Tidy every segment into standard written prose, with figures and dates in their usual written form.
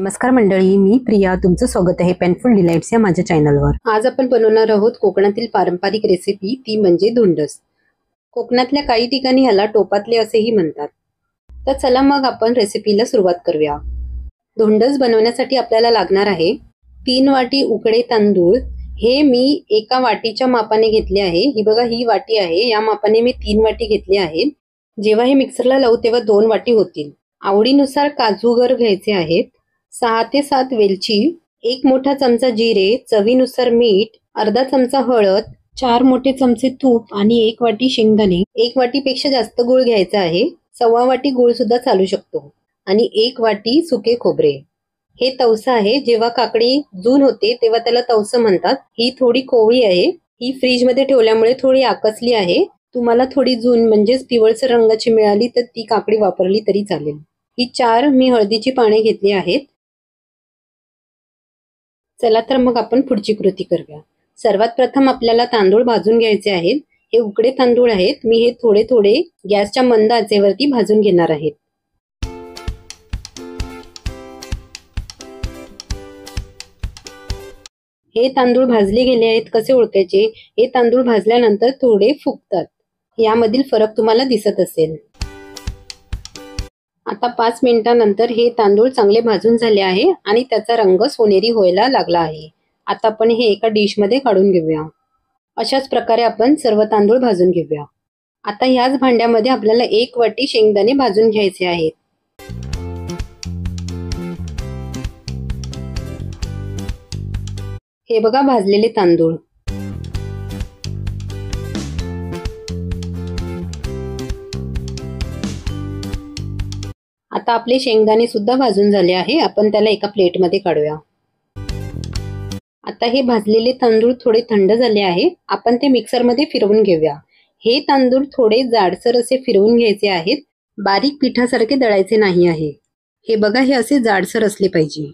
नमस्कार मंडळी, मी प्रिया. तुमचं स्वागत आहे पेनफुल डिलाइट्स या माझ्या चॅनलवर. आज आपण बनवणार आहोत कोकणातील पारंपरिक रेसिपी, ती म्हणजे धुंडस. कोकणातल्या काही ठिकाणी याला टोपातले असेही म्हणतात. तर चला मग आपण रेसिपीला सुरुवात करूया. धुंडस बनवण्यासाठी आपल्याला लागणार आहे 3 वाटी उकडे तांदूळ. हे मी एका वाटीच्या मापाने घेतले आहे. ही बघा, ही वाटी आहे, या मापाने मी 3 वाटी घेतले आहेत. जेव्हा हे मिक्सरला लावू तेव्हा 2 वाटी होतील. आवडीनुसार काजू गर घ्यायचे आहेत. 6 ते 7 वेलची, 1 मोठा चमचा जिरे, चवीनुसार मीठ, अर्धा चमचा हळद, 4 मोठे चमचे तूप आणि 1 वाटी शेंगदाणे. 1 वाटीपेक्षा जास्त गूळ घ्यायचा आहे. 1.25 वाटी गूळ सुद्धा चालू शकतो. आणि 1 वाटी सुके खोबरे. हे तवसं आहे. जेव्हा काकडी जून होते तेव्हा त्याला तवसं म्हणतात. ही थोडी कोवळी आहे. ही फ्रीज मध्ये ठेवल्यामुळे थोडी आकसली आहे. तुम्हाला थोडी जून म्हणजेच पिवळसर रंगाची मिळाली तर ती काकडी वापरली तरी चालेल. ही 4 मी हळदीची पाने घेतली आहेत. चला तर मग आपण पुढची कृती करूया. सर्वात प्रथम आपल्याला तांदूळ भाजून घ्यायचे आहेत. हे उकडे तांदूळ आहेत. मी हे थोडे थोडे गॅसच्या मंद आचेवरती भाजून घेणार आहेत. हे तांदूळ भाजले गेले आहेत. कसे ओळखायचे? हे तांदूळ भाजल्यानंतर थोडे फुगतात. यामधील फरक तुम्हाला दिसत असेल. आता 5 मिनिटांनंतर हे तांदूळ चांगले भाजून झाले आहे आणि त्याचा रंग सोनेरी व्हायला लागला आहे. आता आपण हे एका डिश मध्ये काढून घेऊया. अशाच प्रकारे आपण सर्व तांदूळ भाजून घेऊया. आता ह्याच भांड्यामध्ये आपल्याला 1 वाटी शेंगदाणे भाजून घ्यायचे आहेत. हे बघा भाजलेले तांदूळ. आता आपले शेंगदाणे सुद्धा भाजून झाले आहे. आपण त्याला एका प्लेटमध्ये काढूया. आता हे भाजलेले तांदूळ थोडे थंड झाले आहे. आपण ते मिक्सरमध्ये फिरवून घेऊया. हे तांदूळ थोडे जाडसर असे फिरवून घ्यायचे आहेत. बारीक पिठासारखे दळायचे नाही आहे. हे बघा, हे असे जाडसर असले पाहिजे.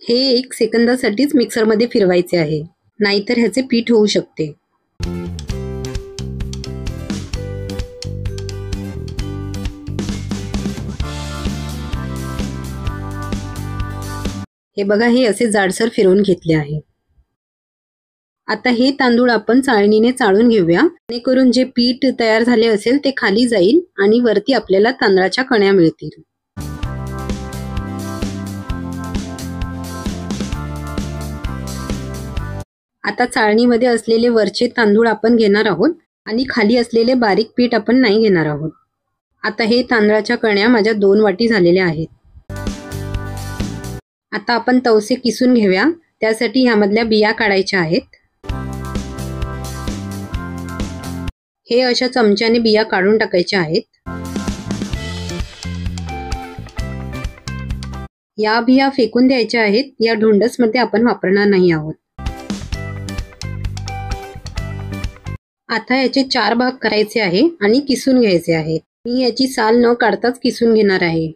हे 1 सेकंदासाठीच मिक्सरमध्ये फिरवायचे आहे, नाहीतर ह्याचे पीठ होऊ शकते. हे बघा, हे असे जाडसर फिरवून घेतले आहे. आता हे तांदूळ आपण चाळणीने चाळून घेऊया, जेणेकरून जे पीठ तयार झाले असेल ते खाली जाईल आणि वरती आपल्याला तांदळाच्या कण्या मिळतील. आता चाळणीमध्ये असलेले वरचे तांदूळ आपण घेणार आहोत आणि खाली असलेले बारीक पीठ आपण नाही घेणार आहोत. आता हे तांदळाच्या कण्या माझ्या 2 वाटी झालेल्या आहेत. आता आपण तवसे किसून घेऊया. त्यासाठी ह्यामधल्या बिया काढायच्या आहेत. हे अशा चमच्याने बिया काढून टाकायच्या आहेत. या बिया फेकून द्यायच्या आहेत. या धुंडस मध्ये आपण वापरणार नाही आहोत. आता याचे 4 भाग करायचे आहे आणि किसून घ्यायचे आहेत. मी याची साल न काढताच किसून घेणार आहे.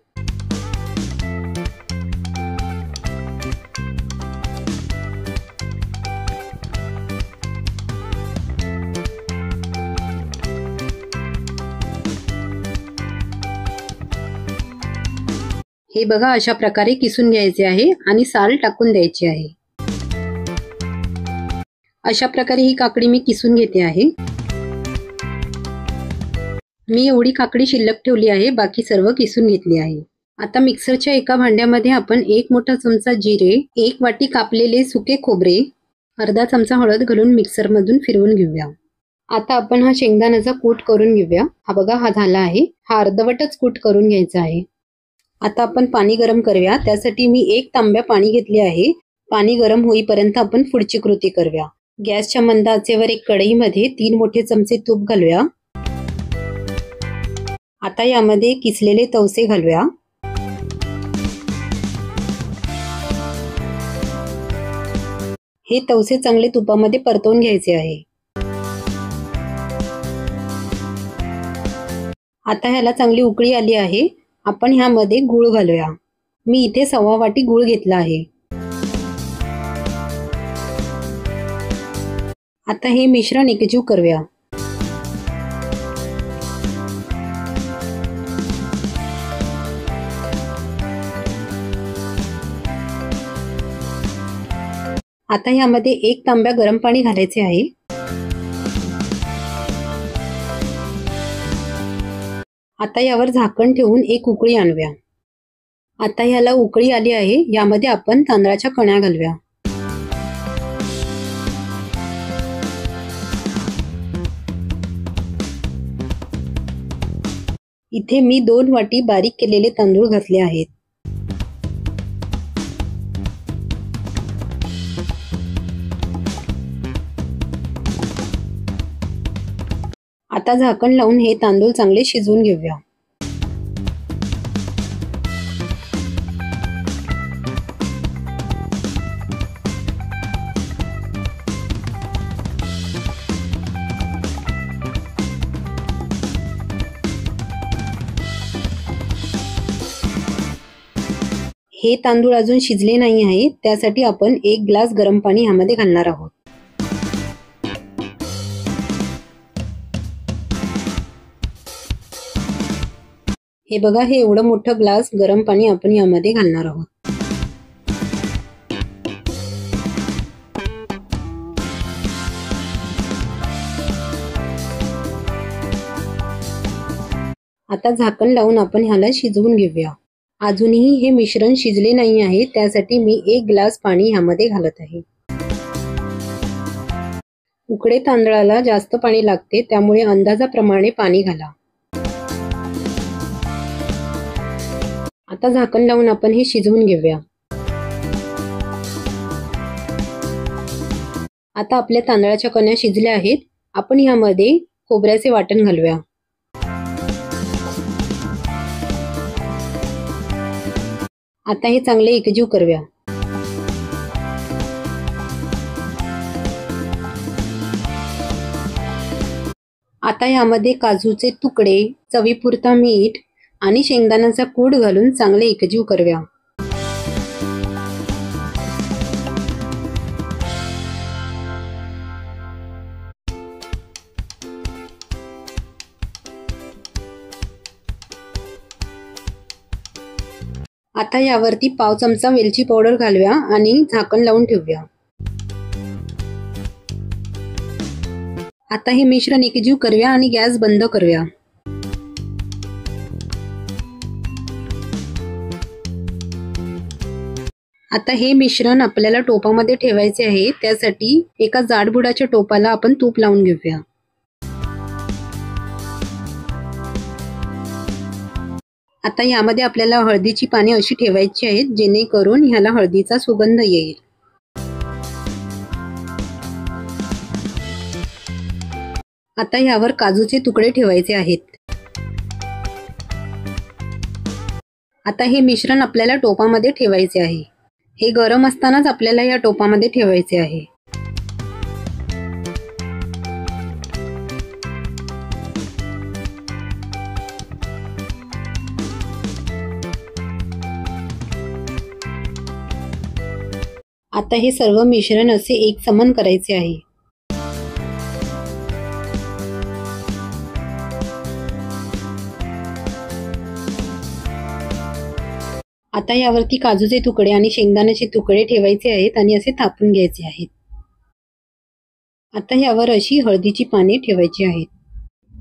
हे बघा, अशा प्रकारे किसून घ्यायचे आहे आणि साल टाकून द्यायची आहे. अशा प्रकारे ही काकडी मी किसून घेते आहे. मी एवढी काकडी शिल्लक ठेवली आहे, बाकी सर्व किसून घेतली आहे. आता मिक्सरच्या एका भांड्यामध्ये आपण 1 मोठा चमचा जिरे, 1 वाटी कापलेले सुके खोबरे, अर्धा चमचा हळद घालून मिक्सर मधून फिरवून घेऊया. आता आपण हा शेंगदाण्याचा कूट करून घेऊया. हा बघा, हा झाला आहे. हा अर्धवटच कूट करून घ्यायचा आहे. आता आपण पाणी गरम करूया. त्यासाठी मी 1 तांब्या पाणी घेतले आहे. पाणी गरम होईपर्यंत आपण पुढची कृती करूया. गॅसच्या मंद आचेवर एक कढईमध्ये 3 मोठे चमचे तूप घालूया. आता यामध्ये किसलेले तवसे घालूया. हे तवसे चांगले तुपामध्ये परतवून घ्यायचे आहे. आता ह्याला चांगली उकळी आली आहे. आपण ह्यामध्ये गूळ घालूया. मी इथे 1.25 वाटी गूळ घेतला आहे. आता हे मिश्रण एकजीव करूया. आता यामध्ये 1 तांब्या गरम पाणी घालायचे आहे। आता यावर झाकण ठेवून एक उकळी आणूया। आता याला उकळी आली आहे, यामध्ये आपण तांदळाच्या कण्या घालूया। इथे मी 2 वाटी बारीक केलेले तांदूळ घातले आहेत। आता झाकण लावून हे तांदूळ चांगले शिजवून घेऊया। हे तांदूळ अजून शिजले नाही आहे, त्यासाठी आपण 1 ग्लास गरम पाणी ह्यामध्ये घालणार आहोत। हे बघा, हे एवढं मोठं ग्लास गरम पाणी आपण यामध्ये घालणार आहोत। आता झाकण लावून आपण ह्याला शिजवून घेऊया। अजूनही हे मिश्रण शिजले नाही आहे, त्यासाठी मी 1 ग्लास पाणी ह्यामध्ये घालत आहे। उकडे तांदळाला जास्त पाणी लागते, त्यामुळे अंदाजाप्रमाणे पाणी घाला। आता झाकण लावून आपण हे शिजवून घेऊया। आता आपल्या तांदळाच्या कण्या शिजल्या आहेत, आपण ह्यामध्ये खोबऱ्याचे वाटण घालूया। आता हे चांगले एकजीव करूया। आता यामध्ये काजूचे तुकडे, चवीपुरता मीठ आणि शेंगदाण्याचा कूट घालून चांगले एकजीव करूया। आता यावरती पाव चमचा वेलची पावडर घालूया आणि झाकण लावून ठेवूया। आता हे मिश्रण एकजीव करूया आणि गॅस बंद करूया। आता हे मिश्रण आपल्याला टोपामध्ये ठेवायचे आहे, त्यासाठी एका जाडबुडाच्या टोपाला आपण तूप लावून घेऊया। आता यामध्ये आपल्याला हळदीची पाने अशी ठेवायची आहेत, जेणेकरून ह्याला हळदीचा सुगंध येईल। आता यावर काजूचे तुकडे ठेवायचे आहेत। आता हे मिश्रण आपल्याला टोपामध्ये ठेवायचे आहे। हे गरम असतानाच आपल्याला या टोपामध्ये ठेवायचे आहे। आता हे सर्व मिश्रण असे एकसमान करायचे आहे। आता यावरती काजूचे तुकडे आणि शेंगदाण्याचे तुकडे ठेवायचे आहेत आणि असे थापून घ्यायचे आहेत। आता यावर अशी हळदीची पाने ठेवायची आहेत।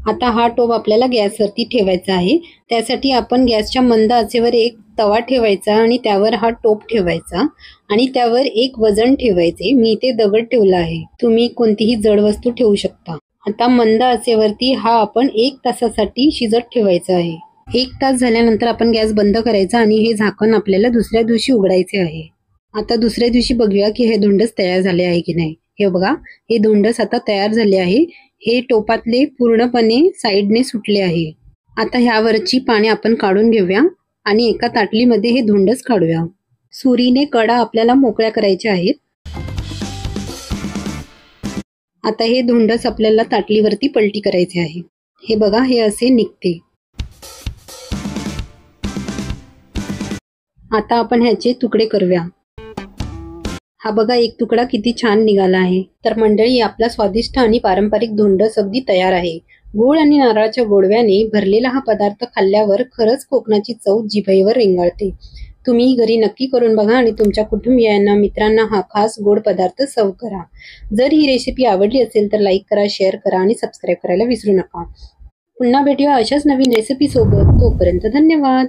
आता हा टोप आपल्याला गॅसवरती ठेवायचा आहे, त्यासाठी आपण गॅसच्या मंद आचेवर एक तवा ठेवायचा आणि त्यावर हा टोप ठेवायचा आणि त्यावर एक वजन ठेवायचे। मी इथे दगड ठेवला आहे, तुम्ही कोणतीही जड वस्तू ठेवू शकता। आता मंद आचेवरती हा आपण 1 तासासाठी शिजत ठेवायचा आहे। 1 तास झाल्यानंतर आपण गॅस बंद करायचा आणि हे झाकण आपल्याला दुसऱ्या दिवशी उघडायचे आहे। आता दुसऱ्या दिवशी बघूया की हे धुंडस तयार झाले आहे की नाही। हे बघा, हे धुंडस आता तयार झाले आहे। हे टोपातले पूर्णपणे साईडने सुटले आहे। आता ह्यावरची पाने आपण काढून घेऊया आणि एका ताटलीमध्ये हे धुंडस काढूया। सुरीने कडा आपल्याला मोकळ्या करायच्या आहेत। आता हे धुंडस आपल्याला ताटलीवरती पलटी करायचे आहे। हे बघा, हे असे निघते। आता आपण ह्याचे तुकडे करूया। हा बघा, एक तुकडा किती छान निघाला आहे। तर मंडळी, आपला स्वादिष्ट आणि पारंपरिक धुंडस अगदी तयार आहे। गूळ आणि नारळाच्या गोडव्याने भरलेला हा पदार्थ खाल्ल्यावर खरंच कोकणाची चव जिभेवर रेंगाळते। तुम्ही घरी नक्की करून बघा आणि तुमच्या कुटुंबियांना, मित्रांना हा खास गोड पदार्थ सर्व करा. जर ही रेसिपी आवडली असेल तर लाईक करा, शेअर करा आणि सबस्क्राईब करायला विसरू नका. पुन्हा भेटूया अशाच नवीन रेसिपी सोबत. तोपर्यंत धन्यवाद.